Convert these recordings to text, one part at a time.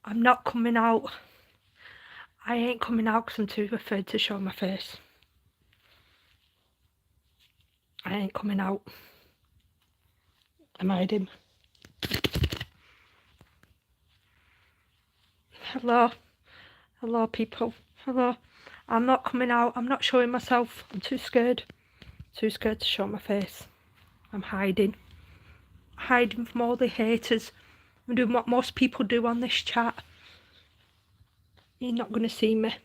I'm not coming out. I ain't coming out because I'm too afraid to show my face. I ain't coming out. I'm hiding. Hello. Hello, people. Hello. I'm not coming out. I'm not showing myself. I'm too scared. Too scared to show my face. I'm hiding. Hiding from all the haters. I'm doing what most people do on this chat. You're not going to see me.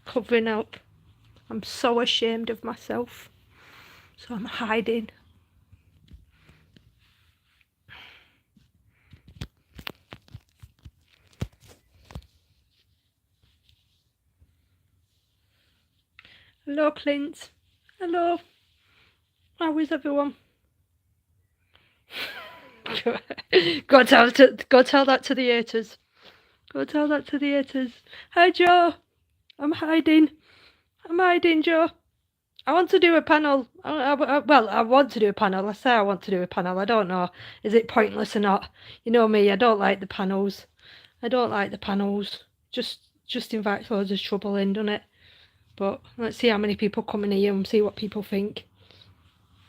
Covering up. I'm so ashamed of myself. So I'm hiding. Hello, Clint. Hello. How is everyone? Go tell that to the haters. Go tell that to the haters. Hi, Joe. I'm hiding. I'm hiding, Joe. I want to do a panel. Well, I want to do a panel. I say I want to do a panel. I don't know. Is it pointless or not? You know me. I don't like the panels. I don't like the panels. Just invites loads of trouble in, doesn't it? But let's see how many people come in here and see what people think.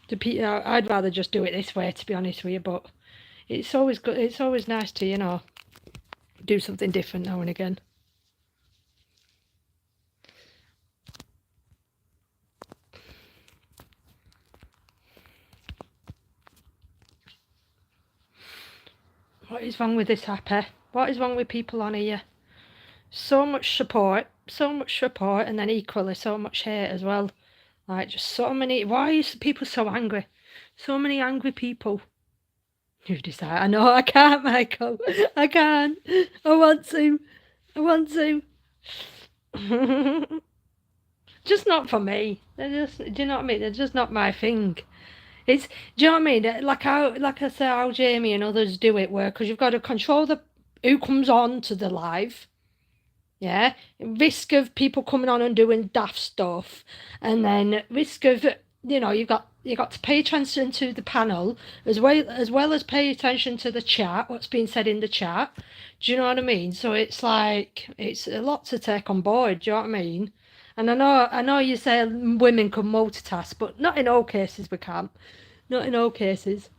I'd rather just do it this way, to be honest with you. But it's always good. It's always nice to, you know, do something different now and again. What is wrong with this happy? What is wrong with people on here? So much support, and then equally so much hate as well. Like, just so many. Why is people so angry? So many angry people. You decide. I know I can't, Michael. I can't. I want to. Just not for me. They're just. Do you know what I mean? They're just not my thing. It's. Do you know what I mean? Like I say, how Jamie and others do it, where because you've got to control who comes on to the live. Yeah, risk of people coming on and doing daft stuff, and then risk of, you know, you've got to pay attention to the panel as well as pay attention to the chat, what's being said in the chat. Do you know what I mean? So it's like it's a lot to take on board. Do you know what I mean? And I know you say women can multitask, but not in all cases we can. Not in all cases.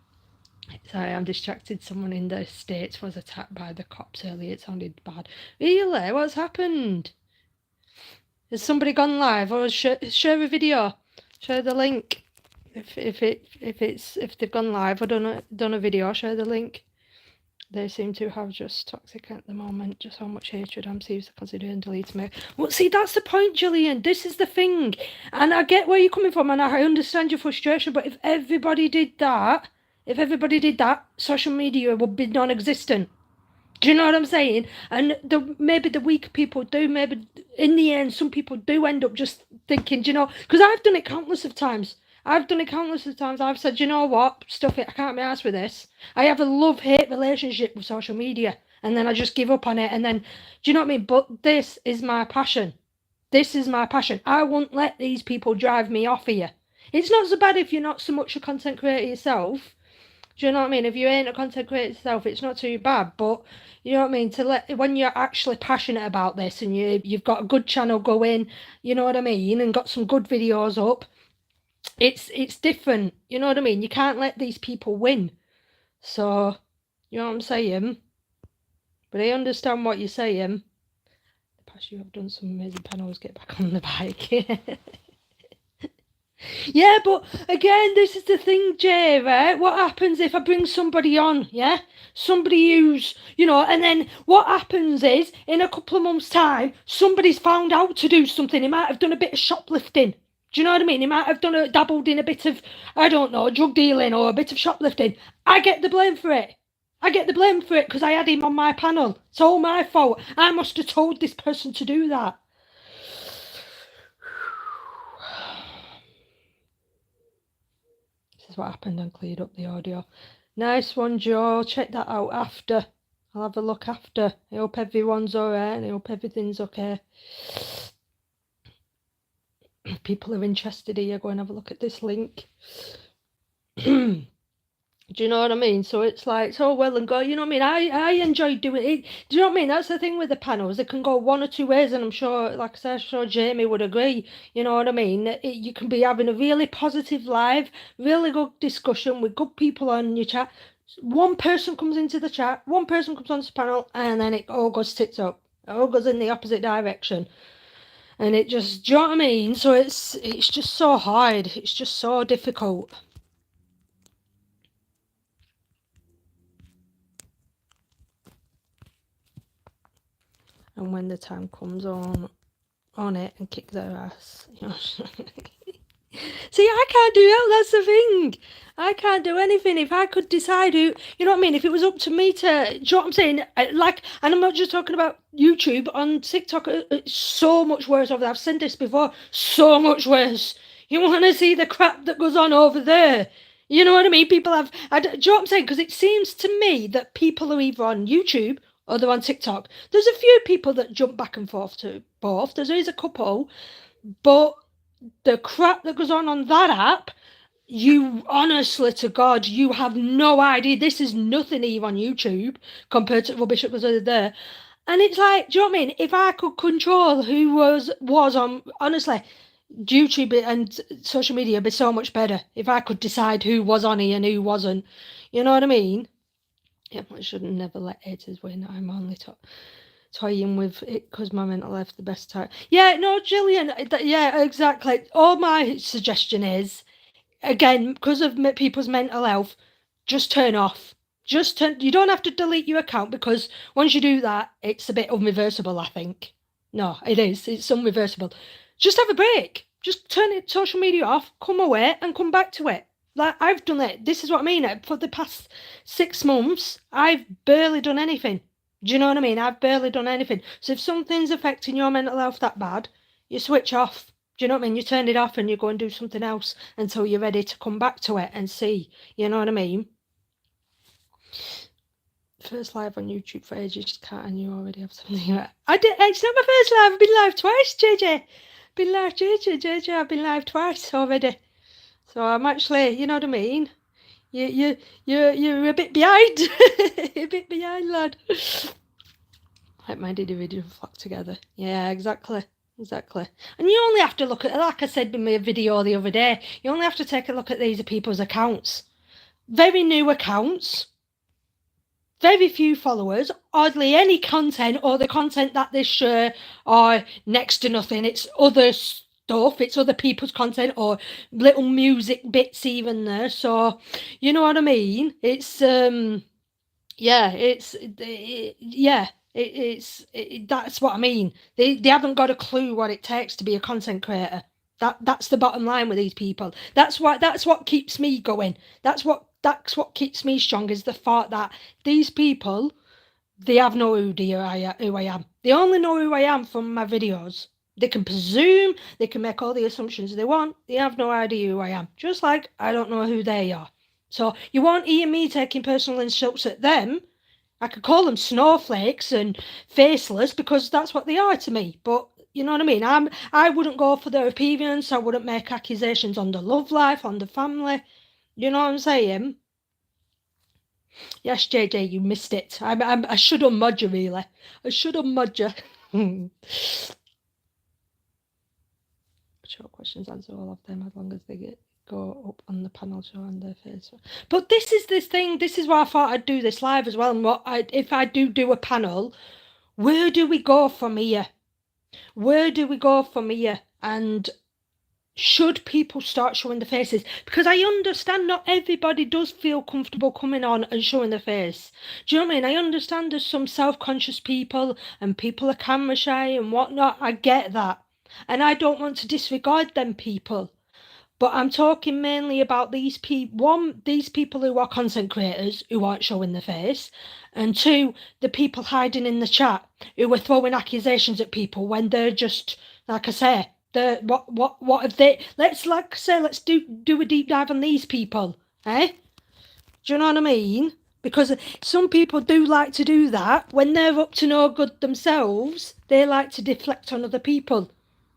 Sorry, I'm distracted. Someone in the States was attacked by the cops earlier. It sounded bad. Really? What's happened? Has somebody gone live? Or share a video? Share the link. If they've gone live or done a video, share the link. They seem to have just toxic at the moment. Just how much hatred I'm seriously considering deleting me. Well, see, that's the point, Gillian. This is the thing. And I get where you're coming from and I understand your frustration, but if everybody did that, social media would be non-existent. Do you know what I'm saying? And maybe the weaker people do. Maybe in the end, some people do end up just thinking, do you know, because I've done it countless of times. I've said, you know what, stuff it, I can't be arsed with this. I have a love-hate relationship with social media. And then I just give up on it. And then, do you know what I mean? But this is my passion. This is my passion. I won't let these people drive me off here. It's not so bad if you're not so much a content creator yourself. Do you know what I mean? If you ain't a content creator yourself, it's not too bad. But you know what I mean? When you're actually passionate about this and you've got a good channel going, you know what I mean, and got some good videos up, it's different. You know what I mean? You can't let these people win. So, you know what I'm saying? But I understand what you're saying. The past you have done some amazing panels. Get back on the bike. Yeah, but again, this is the thing, Jay, right? What happens if I bring somebody on, yeah? Somebody who's, you know, and then what happens is, in a couple of months' time, somebody's found out to do something. He might have done a bit of shoplifting. Do you know what I mean? He might have dabbled in a bit of, I don't know, drug dealing or a bit of shoplifting. I get the blame for it. Because I had him on my panel. It's all my fault. I must have told this person to do that. This is what happened and cleared up the audio. Nice one, Joe. Check that out after. I'll have a look after. I hope everyone's alright and I hope everything's okay. If people are interested here, go and have a look at this link. Do you know what I mean? So it's like, it's all well and good. You know what I mean? I enjoy doing it. Do you know what I mean? That's the thing with the panels. It can go one or two ways, and I'm sure, like I said, I'm sure Jamie would agree. You know what I mean? You can be having a really positive live, really good discussion with good people on your chat. One person comes into the chat, one person comes onto the panel, and then it all goes tits up. It all goes in the opposite direction. And it just, do you know what I mean? So it's just so hard. It's just so difficult. And when the time comes on it and kick their ass. You know. See, I can't do that. That's the thing. I can't do anything. If I could decide who, you know what I mean? If it was up to me to, do you know what I'm saying? Like, and I'm not just talking about YouTube, on TikTok, it's so much worse over there. I've said this before, so much worse. You want to see the crap that goes on over there. You know what I mean? People have, do you know what I'm saying? Because it seems to me that people are either on YouTube or they're on TikTok. There's a few people that jump back and forth to both. There is a couple, but the crap that goes on that app, you honestly to God, you have no idea. This is nothing even on YouTube compared to rubbish that was there. And it's like, do you know what I mean? If I could control who was on, honestly, YouTube and social media would be so much better if I could decide who was on here and who wasn't. You know what I mean? Yeah, I should have never let haters win. I'm only toying with it because my mental health the best time. Yeah, no, Gillian. Yeah, exactly. All my suggestion is, again, because of people's mental health, just turn off. Just turn. You don't have to delete your account, because once you do that, it's a bit unreversible, I think. No, it is. It's unreversible. Just have a break. Just turn it social media off, come away, and come back to it. Like, I've done it. This is what I mean. For the past 6 months, I've barely done anything. Do you know what I mean? I've barely done anything. So if something's affecting your mental health that bad, you switch off. Do you know what I mean? You turn it off and you go and do something else until you're ready to come back to it and see. You know what I mean? First live on YouTube for ages, Cat, and you already have something. It's not my first live. I've been live twice, JJ. I've been live twice already. So I'm actually, you know what I mean? You're a bit behind. A bit behind, lad. Like my did a video flock together. Yeah, exactly. And you only have to look at, like I said in my video the other day, you only have to take a look at these people's accounts. Very new accounts. Very few followers, hardly any content, or the content that they share are next to nothing. It's other stuff, it's other people's content, or little music bits even there. So, you know what I mean? It's that's what I mean. They haven't got a clue what it takes to be a content creator. That's the bottom line with these people. That's what keeps me going. That's what keeps me strong, is the thought that these people, they have no idea who I am. They only know who I am from my videos. They can presume, they can make all the assumptions they want. They have no idea who I am. Just like I don't know who they are. So you won't hear me taking personal insults at them. I could call them snowflakes and faceless, because that's what they are to me. But you know what I mean? I wouldn't go for their appearance. I wouldn't make accusations on the love life, on the family. You know what I'm saying? Yes, JJ, you missed it. I should unmod you, really. I should unmod you. Short questions, answer all of them as long as they go up on the panel show on their face. But this is why I thought I'd do this live as well. And if I do a panel, where do we go from here? And should people start showing their faces? Because I understand not everybody does feel comfortable coming on and showing their face. Do you know what I mean? I understand there's some self-conscious people and people are camera shy and whatnot. I get that. And I don't want to disregard them people. But I'm talking mainly about these people who are content creators who aren't showing their face, and 2, the people hiding in the chat who are throwing accusations at people when they're just, like I say, what have they? Let's do a deep dive on these people, eh? Do you know what I mean? Because some people do like to do that when they're up to no good themselves. They like to deflect on other people.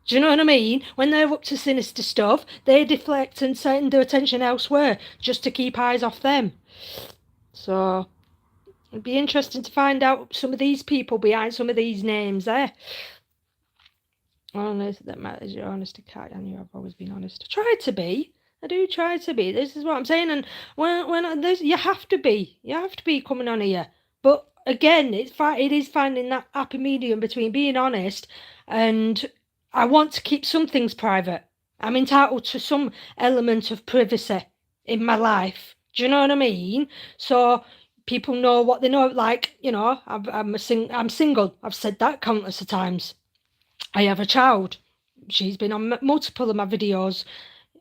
Do you know what I mean? When they're up to sinister stuff, they deflect and send their attention elsewhere just to keep eyes off them. So it'd be interesting to find out some of these people behind some of these names there. Honest, that matters. You're honest to Kat, and I've always been honest. I try to be. I do try to be. This is what I'm saying. And when this, you have to be. You have to be coming on here. But again, it is finding that happy medium between being honest and I want to keep some things private. I'm entitled to some element of privacy in my life. Do you know what I mean? So people know what they know. Like, you know, I'm single. I've said that countless of times. I have a child. She's been on multiple of my videos.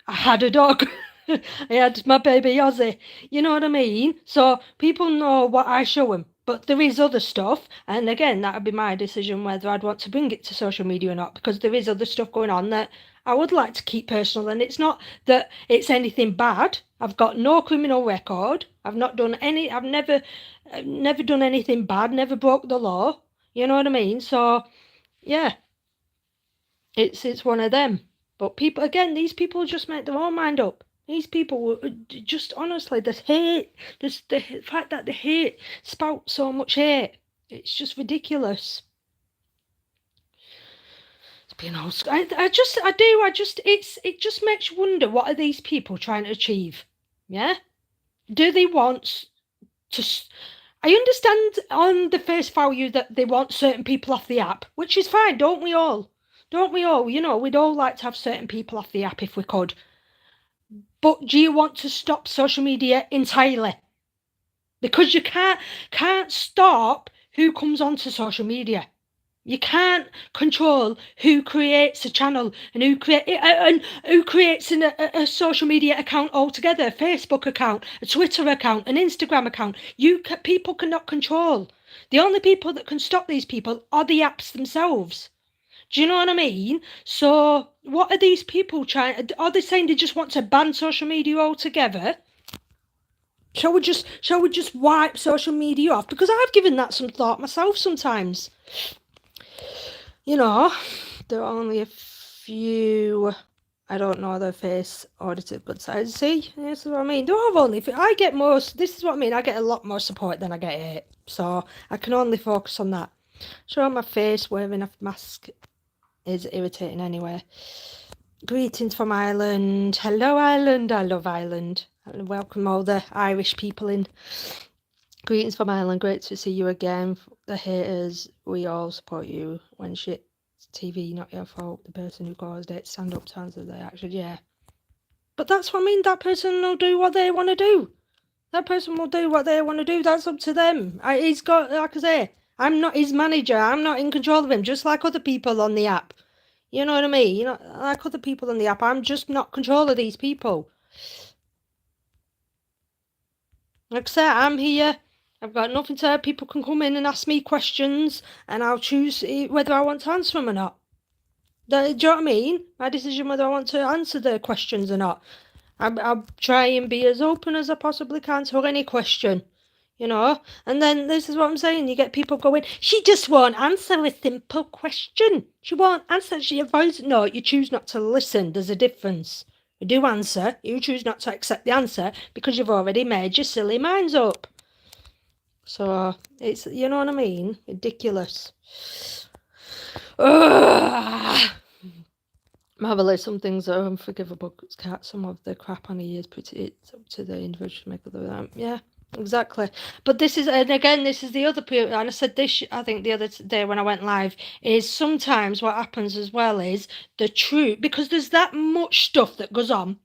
I had a dog. I had my baby Ozzy. You know what I mean? So people know what I show them. But there is other stuff. And again, that would be my decision whether I'd want to bring it to social media or not. Because there is other stuff going on that I would like to keep personal. And it's not that it's anything bad. I've got no criminal record. I've never done anything bad. Never broke the law. You know what I mean? So, yeah. It's one of them. But people, again, these people just make their own mind up. These people just honestly, this hate, the fact that they hate, spout so much hate, it's just ridiculous. It's been all. It just makes you wonder, what are these people trying to achieve? Yeah, do they want to? I understand on the face value that they want certain people off the app, which is fine, don't we all? Don't we all? You know, we'd all like to have certain people off the app if we could. But do you want to stop social media entirely? Because you can't stop who comes onto social media. You can't control who creates a channel and who creates a social media account altogether, a Facebook account, a Twitter account, an Instagram account. People cannot control. The only people that can stop these people are the apps themselves. Do you know what I mean? So what are these people trying? Are they saying they just want to ban social media altogether? Shall we just wipe social media off? Because I've given that some thought myself sometimes. You know, there are only a few, I don't know their face audited good sides. See, this is what I mean. I get most, this is what I mean, I get a lot more support than I get hate. So I can only focus on that. Showing my face wearing a mask is irritating anyway. Greetings from Ireland. Hello, Ireland. I love Ireland. And welcome all the Irish people in. Greetings from Ireland. Great to see you again. The haters, we all support you. When shit TV, not your fault. The person who caused it, stand up to answer the action. Yeah. But that's what I mean. That person will do what they want to do. That person will do what they want to do. That's up to them. He's got, like I say, I'm not his manager. I'm not in control of him, just like other people on the app. You know what I mean? You know, like other people on the app, I'm just not control of these people. Like I say, I'm here. I've got nothing to hurt. People can come in and ask me questions, and I'll choose whether I want to answer them or not. Do you know what I mean? My decision whether I want to answer the questions or not. I'll try and be as open as I possibly can to any question, you know. And then this is what I'm saying. You get people going, she just won't answer a simple question. She won't answer. She avoids. No, you choose not to listen. There's a difference. You do answer. You choose not to accept the answer because you've already made your silly minds up. So it's, you know what I mean? Ridiculous. Ugh. Marvelous. Some things are unforgivable. Some of the crap on here is it's up to the individual to make other. Yeah, exactly. But this is, and again, this is the other period. And I said this, I think the other day when I went live, is sometimes what happens as well is the truth, because there's that much stuff that goes on.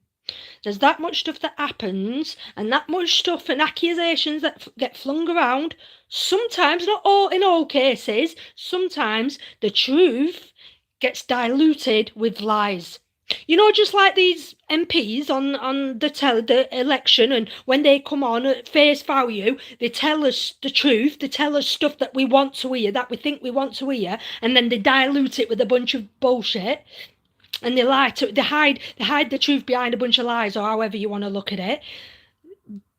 There's that much stuff that happens, and that much stuff and accusations that get flung around. Sometimes, not all in all cases, sometimes the truth gets diluted with lies. You know, just like these MPs on the election, and when they come on at face value, they tell us the truth, they tell us stuff that we want to hear, that we think we want to hear, and then they dilute it with a bunch of bullshit. And they hide the truth behind a bunch of lies, or however you want to look at it.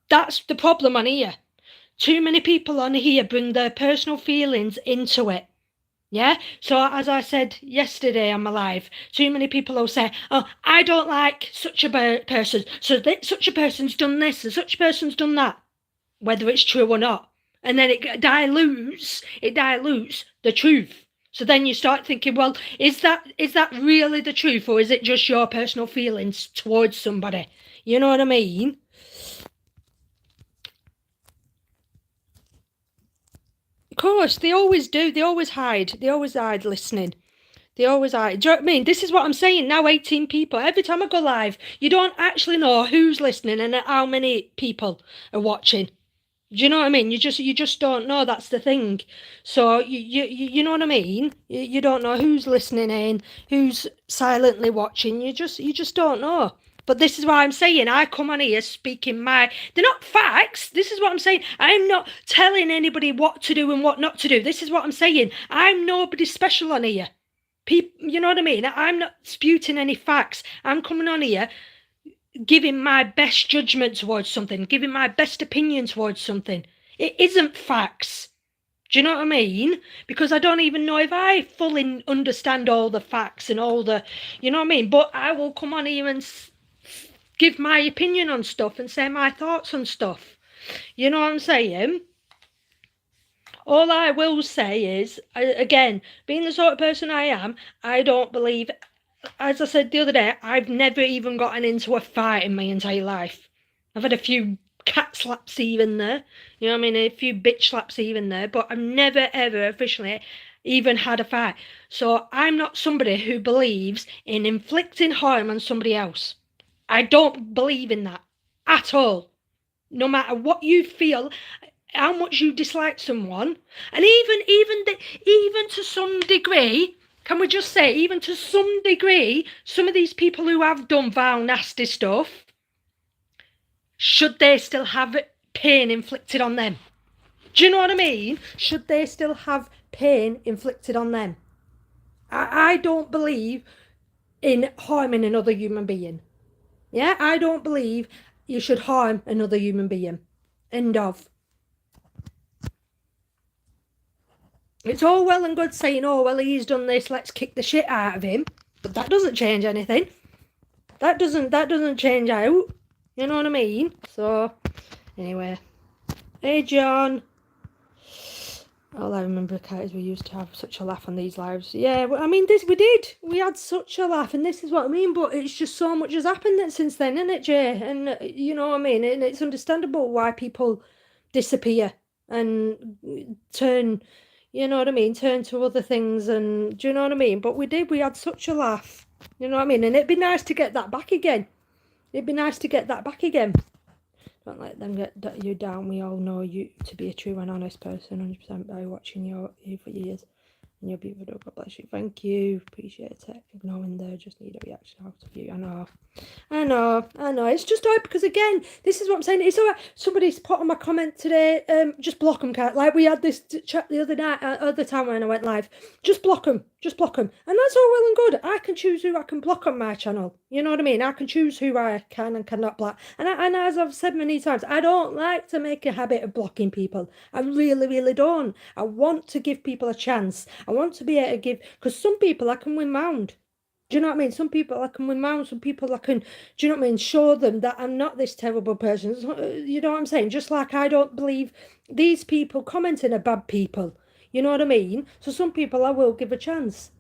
That's the problem on here. Too many people on here bring their personal feelings into it. Yeah. So as I said yesterday on my live, too many people will say, "Oh, I don't like such a person. So such a person's done this and such a person's done that," whether it's true or not, and then it dilutes the truth. So then you start thinking, well, is that really the truth, or is it just your personal feelings towards somebody? You know what I mean? Of course, they always do. They always hide. They always hide listening. They always are. Do you know what I mean? This is what I'm saying now. 18 people. Every time I go live, you don't actually know who's listening and how many people are watching. Do you know what I mean? You just don't know. That's the thing. So you know what I mean? You don't know who's listening in, who's silently watching. You just don't know. But this is why I'm saying I come on here speaking my. They're not facts. This is what I'm saying. I'm not telling anybody what to do and what not to do. This is what I'm saying. I'm nobody special on here. People, you know what I mean? I'm not disputing any facts. I'm coming on here giving my best judgment towards something, giving my best opinion towards something. It isn't facts. Do you know what I mean? Because I don't even know if I fully understand all the facts and all the, you know what I mean? But I will come on here and give my opinion on stuff and say my thoughts on stuff. You know what I'm saying? All I will say is, again, being the sort of person I am, I don't believe, as I said the other day, I've never even gotten into a fight in my entire life. I've had a few cat slaps even there, you know what I mean, a few bitch slaps even there, but I've never ever officially even had a fight. So I'm not somebody who believes in inflicting harm on somebody else. I don't believe in that at all. No matter what you feel, how much you dislike someone, and even to some degree, can we just say, even to some degree, some of these people who have done vile, nasty stuff, should they still have pain inflicted on them? Do you know what I mean? Should they still have pain inflicted on them? I don't believe in harming another human being. Yeah, I don't believe you should harm another human being. End of. It's all well and good saying, "Oh, well, he's done this, let's kick the shit out of him." But that doesn't change anything. That doesn't change out. You know what I mean? So, anyway. Hey, John. All I remember is we used to have such a laugh on these lives. Yeah, well, I mean, we did. We had such a laugh, and this is what I mean. But it's just so much has happened since then, isn't it, Jay? And you know what I mean? And it's understandable why people disappear and turn, you know what I mean, turn to other things. And do you know what I mean? But we did. We had such a laugh. You know what I mean? And it'd be nice to get that back again. It'd be nice to get that back again. Don't let them get you down. We all know you to be a true and honest person, 100% by watching you for years. And you're beautiful. God bless you. Thank you. Appreciate it. Ignoring there. Just need a reaction out of you. I know. It's just hard because, again, this is what I'm saying. It's all right. Somebody's put on my comment today, just block them, Kat. Like we had this chat the other night, other time when I went live. Just block them. And that's all well and good. I can choose who I can block on my channel. You know what I mean? I can choose who I can and cannot block. And as I've said many times, I don't like to make a habit of blocking people. I really, really don't. I want to give people a chance. I want to be able to give, because some people I can win round. Do you know what I mean? Some people I can win round, some people I can, do you know what I mean? Show them that I'm not this terrible person. You know what I'm saying? Just like I don't believe these people commenting are bad people. You know what I mean? So some people I will give a chance.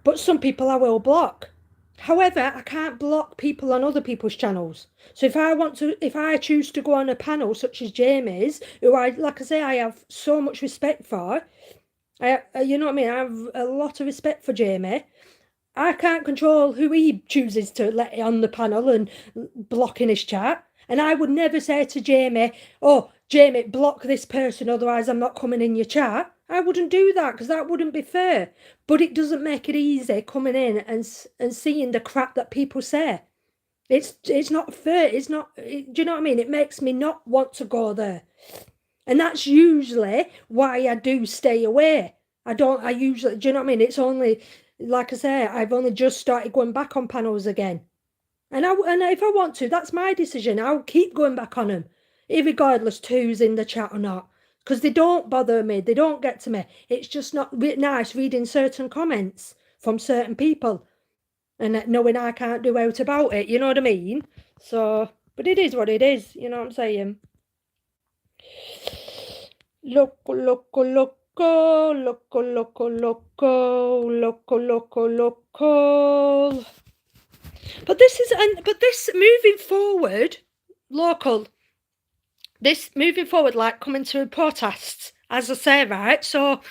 But some people I will block. However, I can't block people on other people's channels. So if I choose to go on a panel such as Jamie's, who like I say, I have so much respect for, you know what I mean? I have a lot of respect for Jamie. I can't control who he chooses to let on the panel and block in his chat. And I would never say to Jamie, "Oh, Jamie, block this person, otherwise I'm not coming in your chat." I wouldn't do that because that wouldn't be fair. But it doesn't make it easy coming in and seeing the crap that people say. It's not fair. It's not. Do you know what I mean? It makes me not want to go there. And that's usually why I do stay away. I usually, do you know what I mean? It's only, like I say, I've only just started going back on panels again. And if I want to, that's my decision. I'll keep going back on them, regardless to who's in the chat or not. because they don't bother me. They don't get to me. It's just not nice reading certain comments from certain people and knowing I can't do out about it. You know what I mean? So, but it is what it is. You know what I'm saying? Loco, loco, loco, loco, loco, loco, loco, loco, loco. But this moving forward, local. This moving forward, like coming to protests, as I say, right? So,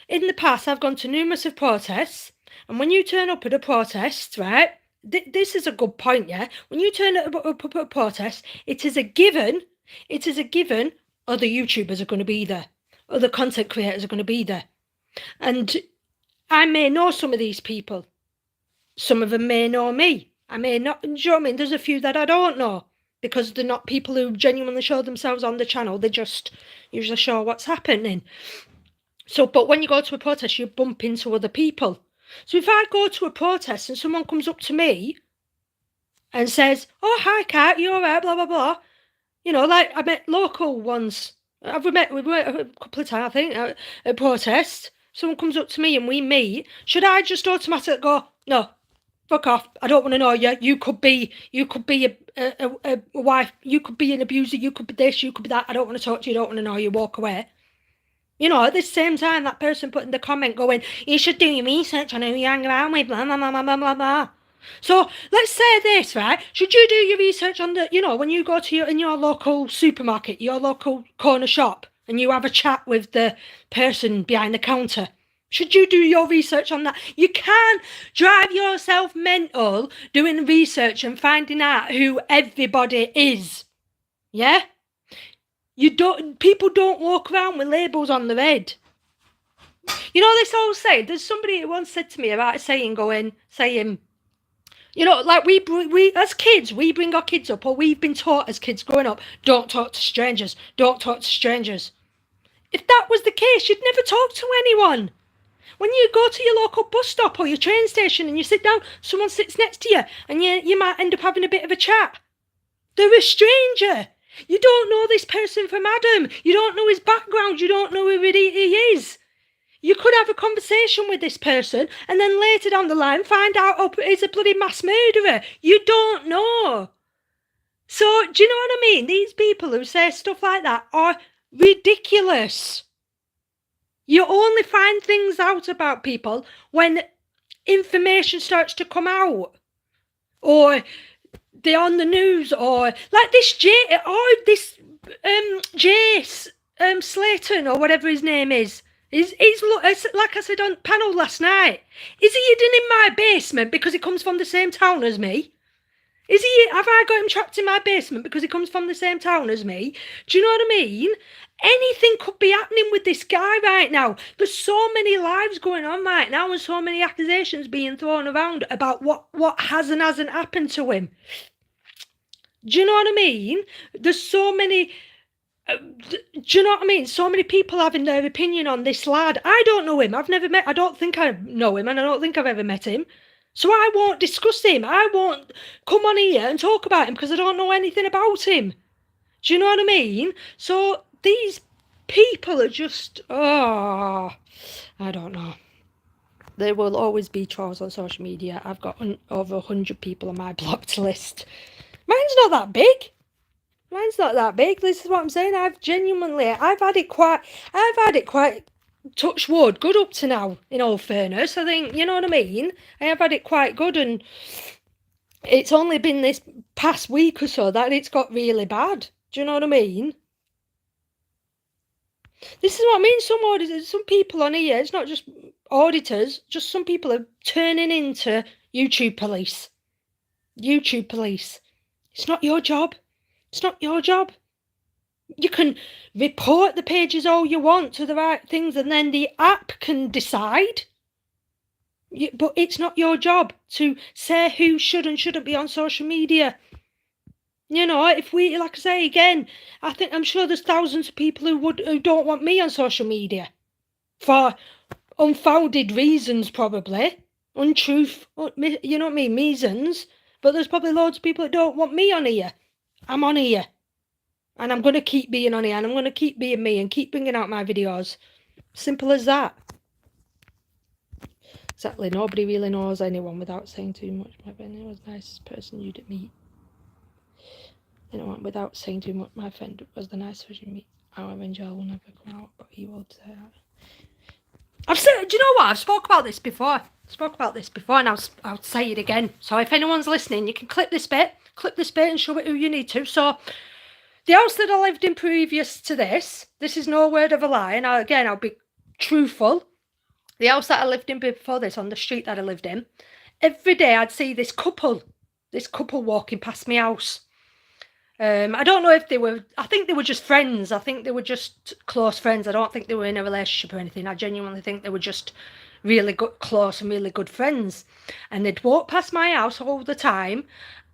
in the past, I've gone to numerous of protests, and when you turn up at a protest, right? This is a good point, yeah. When you turn up at a protest, it is a given. It is a given. Other YouTubers are going to be there. Other content creators are going to be there, and I may know some of these people. Some of them may know me. I may not. Do you know what I mean? There's a few that I don't know, because they're not people who genuinely show themselves on the channel. They just usually show what's happening. So, but when you go to a protest, you bump into other people. So if I go to a protest and someone comes up to me and says, "Oh, hi, Kat, you all right, blah, blah, blah." You know, like I met local ones. We've met a couple of times, I think, at protest. Someone comes up to me and we meet. Should I just automatically go, "No, fuck off, I don't want to know you. You could be a wife, you could be an abuser, you could be this, you could be that. I don't want to talk to you, don't want to know you, walk away." You know, at the same time, that person put in the comment going, "You should do your research on who you hang around with, blah, blah, blah, blah, blah, blah." So, let's say this, right? Should you do your research on the, you know, when you go to in your local supermarket, your local corner shop, and you have a chat with the person behind the counter, should you do your research on that? You can't drive yourself mental doing research and finding out who everybody is. Yeah? People don't walk around with labels on their head. You know this whole saying, there's somebody who once said to me about a saying, you know, like we as kids, we bring our kids up, or we've been taught as kids growing up, don't talk to strangers, don't talk to strangers. If that was the case, you'd never talk to anyone. When you go to your local bus stop or your train station and you sit down, someone sits next to you and you might end up having a bit of a chat. They're a stranger. You don't know this person from Adam. You don't know his background. You don't know who he is. You could have a conversation with this person and then later down the line find out, oh, he's a bloody mass murderer. You don't know. So, do you know what I mean? These people who say stuff like that are ridiculous. You only find things out about people when information starts to come out, or they're on the news, or like this Jace Slayton or whatever his name is. He's like I said on panel last night. Is he hidden in my basement because he comes from the same town as me? Have I got him trapped in my basement because he comes from the same town as me? Do you know what I mean? Anything could be happening with this guy right now. There's so many lives going on right now and so many accusations being thrown around about what has and hasn't happened to him. Do you know what I mean? There's so many... do you know what I mean? So many people having their opinion on this lad. I don't know him. I've never met... I don't think I know him, and I don't think I've ever met him. So I won't discuss him. I won't come on here and talk about him because I don't know anything about him. Do you know what I mean? So these people are just... oh, I don't know. There will always be trolls on social media. I've got over 100 people on my blocked list. Mine's not that big. Mine's not that big. This is what I'm saying. I've had it quite, touch wood, good up to now, in all fairness. I think, you know what I mean? I have had it quite good, and it's only been this past week or so that it's got really bad. Do you know what I mean? This is what I mean. Some auditors, some people on here, it's not just auditors, just some people are turning into YouTube police. YouTube police. It's not your job. It's not your job. You can report the pages all you want to the right things, and then the app can decide. But it's not your job to say who should and shouldn't be on social media. You know, if we, like I say again, I'm sure there's thousands of people who don't want me on social media for unfounded reasons, probably untruth. You know what I mean, reasons. But there's probably loads of people that don't want me on here. I'm on here. And I'm going to keep being on here, and I'm going to keep being me and keep bringing out my videos. Simple as that. Exactly. Nobody really knows anyone without saying too much. My friend was the nicest person you'd meet. Anyone without saying too much. My friend was the nicest person you'd meet. However, Joel will never come out, but he will say that. I've said, do you know what? I've spoke about this before. And I'll say it again. So if anyone's listening, you can clip this bit and show it who you need to. So the house that I lived in previous to this is no word of a lie, and I'll be truthful. The house that I lived in before this, on the street that I lived in, every day I'd see this couple walking past my house. I don't know if I think they were just friends. I think they were just close friends. I don't think they were in a relationship or anything. I genuinely think they were just really good, close and really good friends. And they'd walk past my house all the time.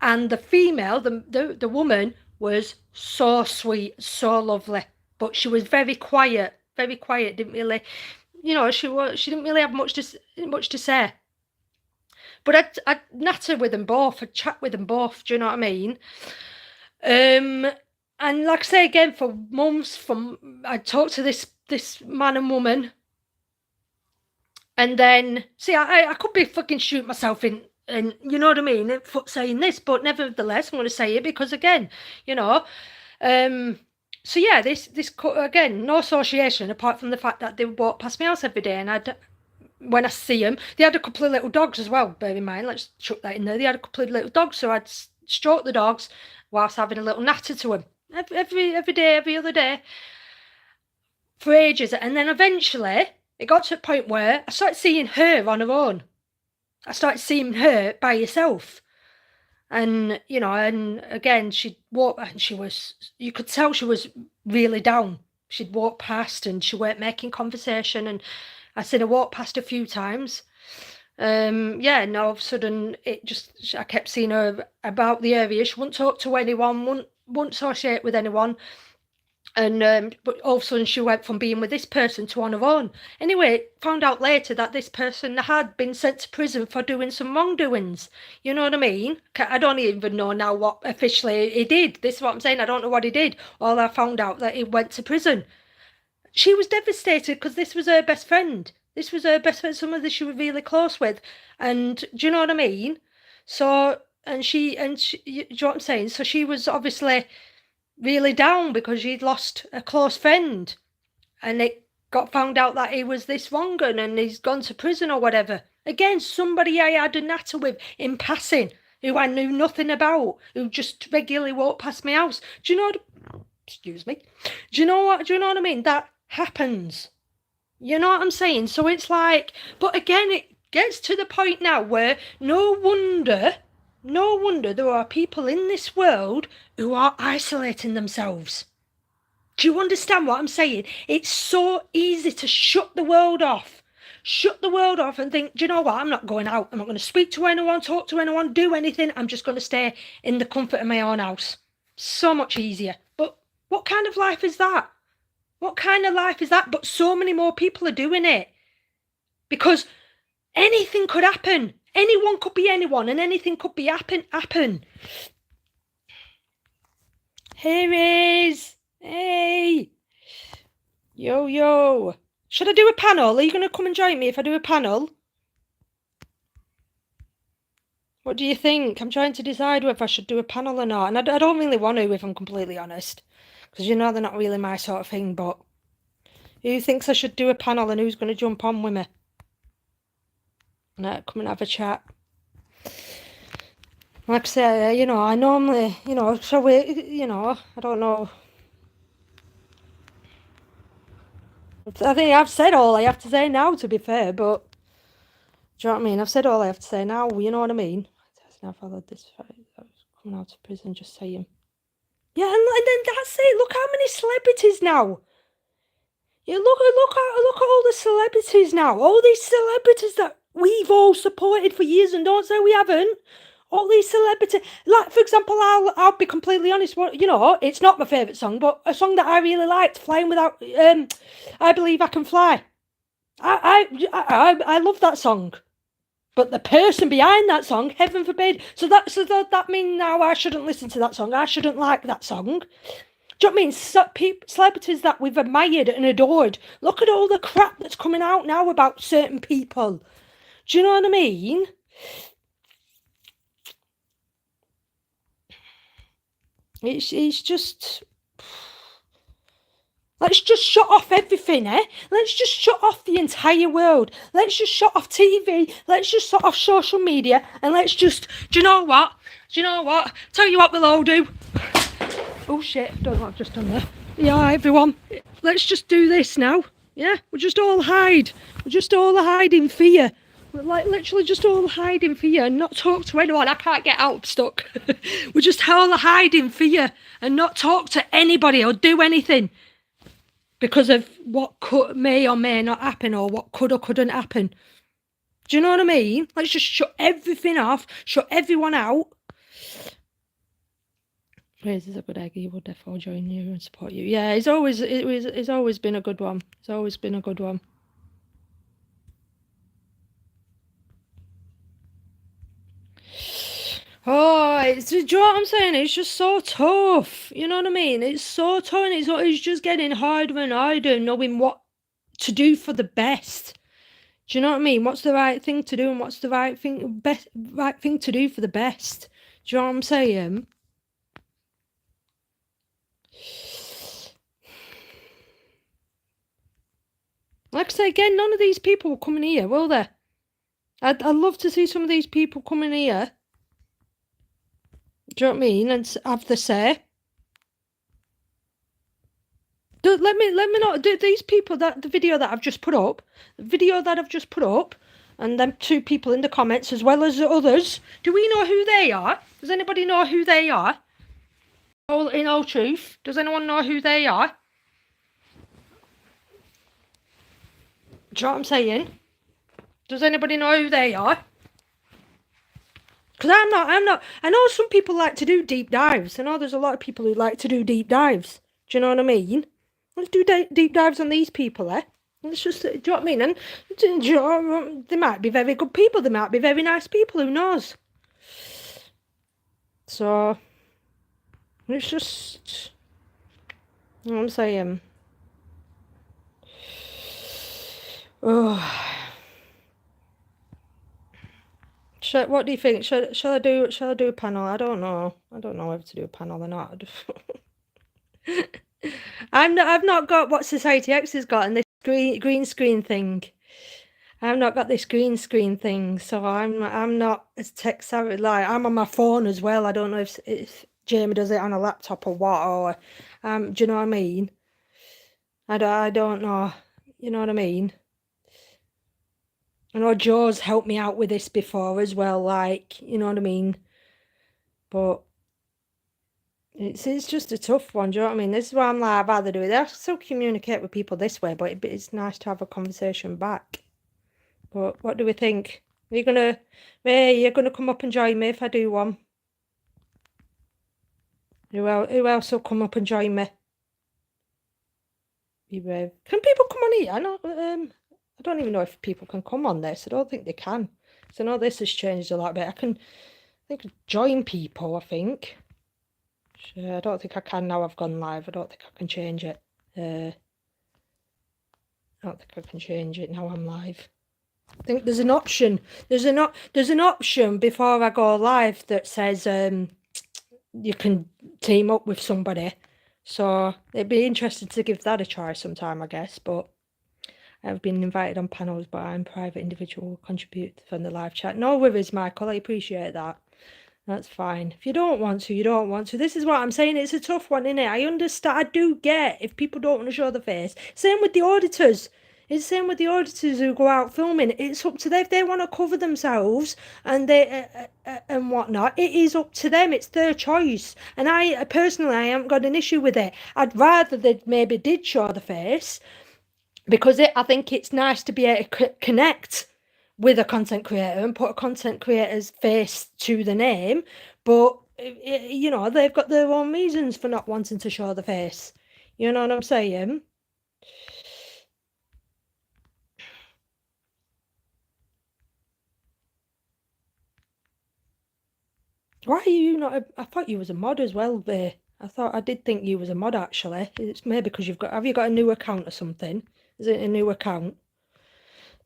And the female, the woman, was so sweet, so lovely. But she was very quiet, didn't really, she didn't really have much to say. But I'd natter with them both, I'd chat with them both, do you know what I mean? And like I say again, for months, I'd talk to this man and woman, and then see, I could be fucking shoot myself in, and you know what I mean, saying this, but nevertheless, I'm going to say it because again, so yeah, this again, no association apart from the fact that they walk past my house every day, and when I see them, they had a couple of little dogs as well. Bear in mind, let's chuck that in there. They had a couple of little dogs, so I'd stroke the dogs whilst having a little natter to them every day, every other day, for ages. And then eventually it got to a point where I started seeing her on her own. I started seeing her by herself, and and again she'd walk, and you could tell she was really down. She'd walk past and she weren't making conversation, and I seen her walk past a few times. And all of a sudden I kept seeing her about the area. She wouldn't talk to anyone, wouldn't associate with anyone, and but all of a sudden she went from being with this person to on her own. Anyway, found out later that this person had been sent to prison for doing some wrongdoings. You know what I mean? I don't even know now what officially he did. This is what I'm saying. I don't know what he did. All I found out that he went to prison. She was devastated because this was her best friend. This was her best friend, someone that she was really close with. And do you know what I mean? So, and she, do you know what I'm saying? So she was obviously really down because she'd lost a close friend. And it got found out that he was this wrong and he's gone to prison or whatever. Again, somebody I had a natter with in passing, who I knew nothing about, who just regularly walked past my house. Do you know, excuse me, do you know what I mean? That happens. You know what I'm saying? So it's like, but again, it gets to the point now where no wonder there are people in this world who are isolating themselves. Do you understand what I'm saying? It's so easy to shut the world off and think, do you know what? I'm not going out. I'm not going to speak to anyone, talk to anyone, do anything. I'm just going to stay in the comfort of my own house. So much easier. But what kind of life is that? What kind of life is that? But so many more people are doing it. Because anything could happen. Anyone could be anyone, and anything could be happen. Here is. Hey. Yo. Should I do a panel? Are you going to come and join me if I do a panel? What do you think? I'm trying to decide whether I should do a panel or not. And I don't really want to, if I'm completely honest. Because they're not really my sort of thing, but who thinks I should do a panel and who's going to jump on with me? And come and have a chat. Like I say, I normally, so we, I don't know. I think I've said all I have to say now, to be fair, but do you know what I mean? I've said all I have to say now, you know what I mean? I followed this fight. I was coming out of prison, just saying. Yeah, and then that's it. Look how many celebrities now. Yeah, look at all the celebrities now. All these celebrities that we've all supported for years, and don't say we haven't. All these celebrities, like for example, I'll be completely honest. It's not my favourite song, but a song that I really liked, "Flying Without," I Believe I Can Fly. I love that song. But the person behind that song, heaven forbid. So that means now I shouldn't listen to that song. I shouldn't like that song. Do you know what I mean? Celebrities that we've admired and adored. Look at all the crap that's coming out now about certain people. Do you know what I mean? It's just... Let's just shut off everything, eh? Let's just shut off the entire world. Let's just shut off TV. Let's just shut off social media. And let's just... Do you know what? Tell you what we'll all do. Oh shit, don't know what I've just done there. Yeah, everyone. Let's just do this now. Yeah, we'll just all hide. We'll just all hide in fear. We're like literally just all hide in fear and not talk to anyone. I can't get out, I'm stuck. We're just all hide in fear and not talk to anybody or do anything. Because of what may or may not happen or what could or couldn't happen. Do you know what I mean? Let's just shut everything off, shut everyone out. Praise is a good egg, he will therefore join you and support you. Yeah, it's always been a good one. It's always been a good one. Oh, do you know what I'm saying? It's just so tough. You know what I mean? It's so tough and it's just getting harder and harder knowing what to do for the best. Do you know what I mean? What's the right thing to do and what's the right thing to do for the best? Do you know what I'm saying? Like I say again, none of these people will come in here, will they? I'd love to see some of these people come in here. Do you know what I mean? And have the say. Let me not do these people that the video that I've just put up, and them two people in the comments as well as the others. Do we know who they are? Does anybody know who they are? In all truth, does anyone know who they are? Do you know what I'm saying? Does anybody know who they are? Because I'm not. I know some people like to do deep dives. I know there's a lot of people who like to do deep dives. Do you know what I mean? Let's do deep dives on these people, eh? Let's just, do you know what I mean? And do you know, they might be very good people. They might be very nice people. Who knows? So, it's just, you know what I'm saying? Oh. What do you think? Shall I do a panel? I don't know. I don't know whether to do a panel or not. I've not got what Society X has got and this green screen thing. I've not got this green screen thing, so I'm not as tech savvy. Like I'm on my phone as well. I don't know if Jamie does it on a laptop or what, or do you know what I mean? I don't know. You know what I mean? I know Joe's helped me out with this before as well, like, you know what I mean? But it's just a tough one, do you know what I mean? This is why I'm like, I'd rather do it. I still communicate with people this way, but it's nice to have a conversation back. But what do we think? You're gonna come up and join me if I do one? Who else will come up and join me? Be brave. Can people come on here? I don't even know if people can come on this. I don't think they can. So I know this has changed a lot bit. I can join people, I think. I don't think I can now I've gone live. I don't think I can change it. I don't think I can change it now I'm live. I think there's an option. There's an option before I go live that says you can team up with somebody. So it'd be interesting to give that a try sometime, I guess. But I've been invited on panels, but I'm private individual, will contribute from the live chat. No worries, Michael. I appreciate that. That's fine. If you don't want to, you don't want to. This is what I'm saying. It's a tough one, innit? I understand. I do get if people don't want to show the face. Same with the auditors. It's the same with the auditors who go out filming. It's up to them if they want to cover themselves and they and whatnot. It is up to them. It's their choice. And I personally, I haven't got an issue with it. I'd rather they maybe did show the face because I think it's nice to be able to connect with a content creator and put a content creator's face to the name, but you know, they've got their own reasons for not wanting to show the face. You know what I'm saying? Why are you not I thought you was a mod as well, Bay. I did think you was a mod actually. It's maybe because have you got a new account or something? Is it a new account?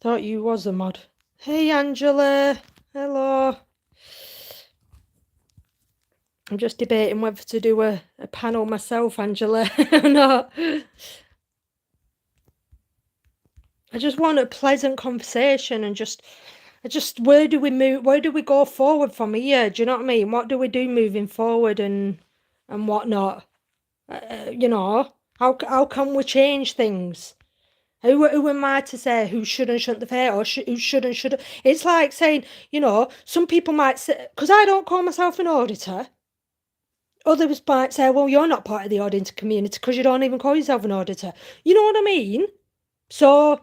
Thought you was a mod. Hey Angela, hello. I'm just debating whether to do a panel myself, Angela, or not. I just want a pleasant conversation and just where do we move? Where do we go forward from here? Do you know what I mean? What do we do moving forward and whatnot? You know, how can we change things? Who am I to say who should and shouldn't have hair or who should and should? It's like saying, you know, some people might say, because I don't call myself an auditor. Others might say, well, you're not part of the auditor community because you don't even call yourself an auditor. You know what I mean? So,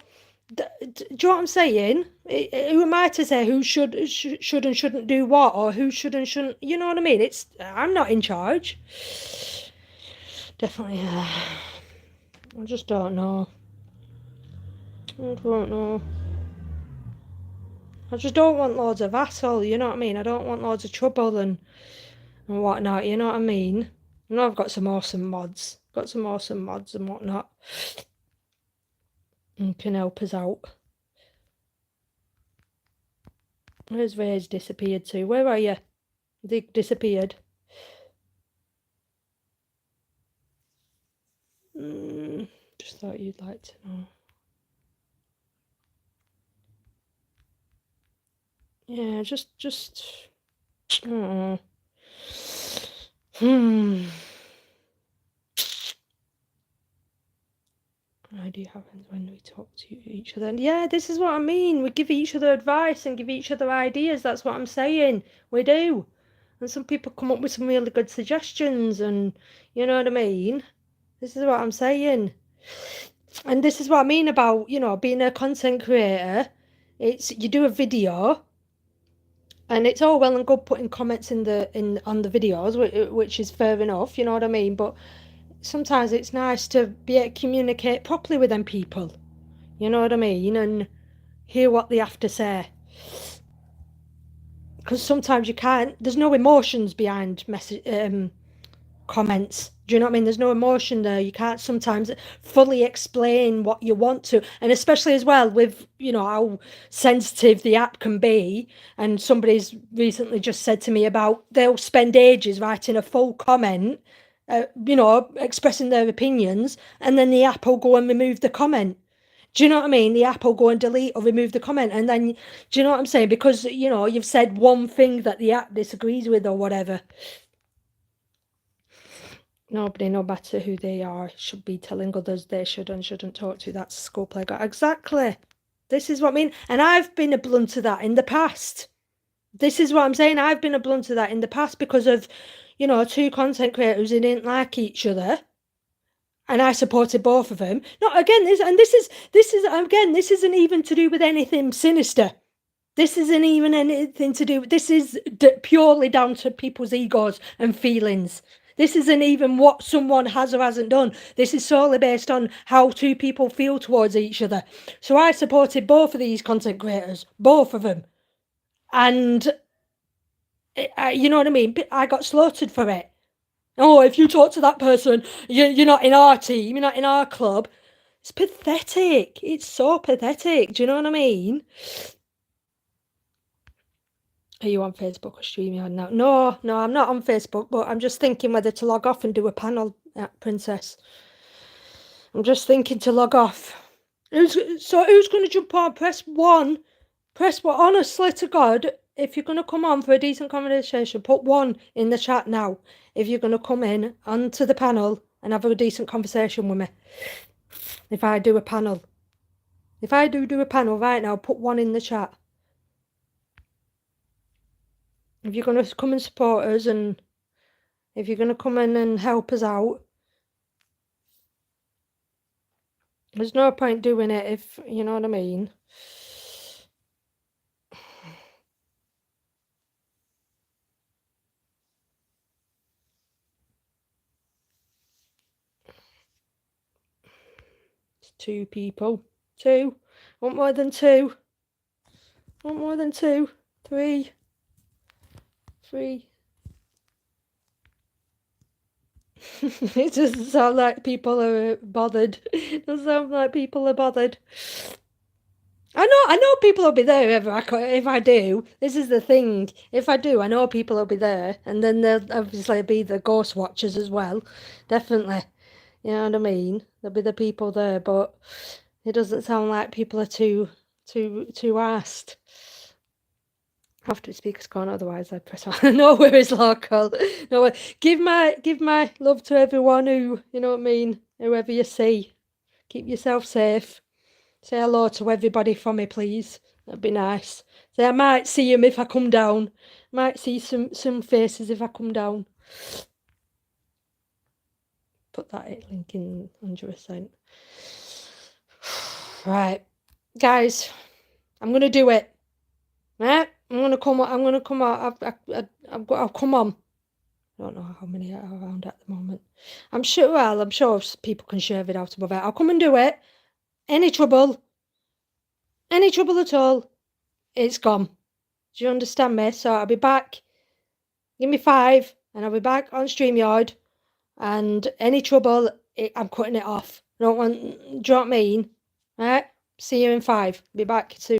do you know what I'm saying? Who am I to say who should and shouldn't do what, or who should and shouldn't? You know what I mean? I'm not in charge. Definitely. I just don't know. I don't know. I just don't want loads of hassle. You know what I mean? I don't want loads of trouble and whatnot. You know what I mean? I know I've got some awesome mods. Got some awesome mods and whatnot. And can help us out. Where's Ray's disappeared to? Where are you? They disappeared. Just thought you'd like to know. Yeah, just. Oh. Idea happens when we talk to each other. And yeah, this is what I mean. We give each other advice and give each other ideas. That's what I'm saying. We do. And some people come up with some really good suggestions, and you know what I mean? This is what I'm saying. And this is what I mean about, you know, being a content creator. It's you do a video, and it's all well and good putting comments on the videos, which is fair enough, you know what I mean? But sometimes it's nice to be able to communicate properly with them people, you know what I mean, and hear what they have to say. Because sometimes you can't. There's no emotions behind comments. Do you know what I mean? There's no emotion there. You can't sometimes fully explain what you want to, and especially as well with, you know, how sensitive the app can be. And somebody's recently just said to me about they'll spend ages writing a full comment, you know, expressing their opinions, and then the app will go and remove the comment. Do you know what I mean? The app will go and delete or remove the comment, and then, do you know what I'm saying? Because, you know, you've said one thing that the app disagrees with or whatever. Nobody, no matter who they are, should be telling others they should and shouldn't talk to. That's school playground. Exactly. This is what I mean. And I've been a blunt to that in the past. This is what I'm saying. I've been a blunt to that in the past because of, you know, two content creators who didn't like each other. And I supported both of them. No, again, this isn't even to do with anything sinister. This isn't even anything to do with, this is purely down to people's egos and feelings. This isn't even what someone has or hasn't done. This is solely based on how two people feel towards each other. So I supported both of these content creators, both of them. And, you know what I mean? I got slaughtered for it. Oh, if you talk to that person, you're not in our team, you're not in our club. It's pathetic. It's so pathetic. Do you know what I mean? Are you on Facebook or StreamYard now? No, I'm not on Facebook, but I'm just thinking whether to log off and do a panel at Princess. I'm just thinking to log off. Who's going to jump on? Press 1. Press 1. Honestly to God, if you're going to come on for a decent conversation, put 1 in the chat now. If you're going to come in onto the panel and have a decent conversation with me. If I do a panel. If I do a panel right now, put 1 in the chat. If you're going to come and support us, and if you're going to come in and help us out, there's no point doing it if, you know what I mean. It's 2 people. 2. Want more than 2? Want more than 2? 3. 3. It doesn't sound like people are bothered. It doesn't sound like people are bothered. I know people will be there if I do. This is the thing. If I do, I know people will be there, and then there'll obviously be the ghost watchers as well. Definitely. You know what I mean? There'll be the people there, but it doesn't sound like people are too asked. I have to speakers gone, otherwise I press on. Nowhere is local. No, give my love to everyone who, you know what I mean, whoever you see. Keep yourself safe. Say hello to everybody for me, please. That'd be nice. Say I might see them if I come down. Might see some faces if I come down. Put that link in 100%. Right, guys, I'm gonna do it. Right, I'm gonna come on. I've come on. I don't know how many are around at the moment. I'm sure. Well, I'm sure people can share it out above it. I'll come and do it. Any trouble at all, it's gone. Do you understand me? So I'll be back. Give me 5, and I'll be back on StreamYard. And any trouble, I'm cutting it off. I don't want. Do you know what I mean? Right. See you in 5. Be back soon.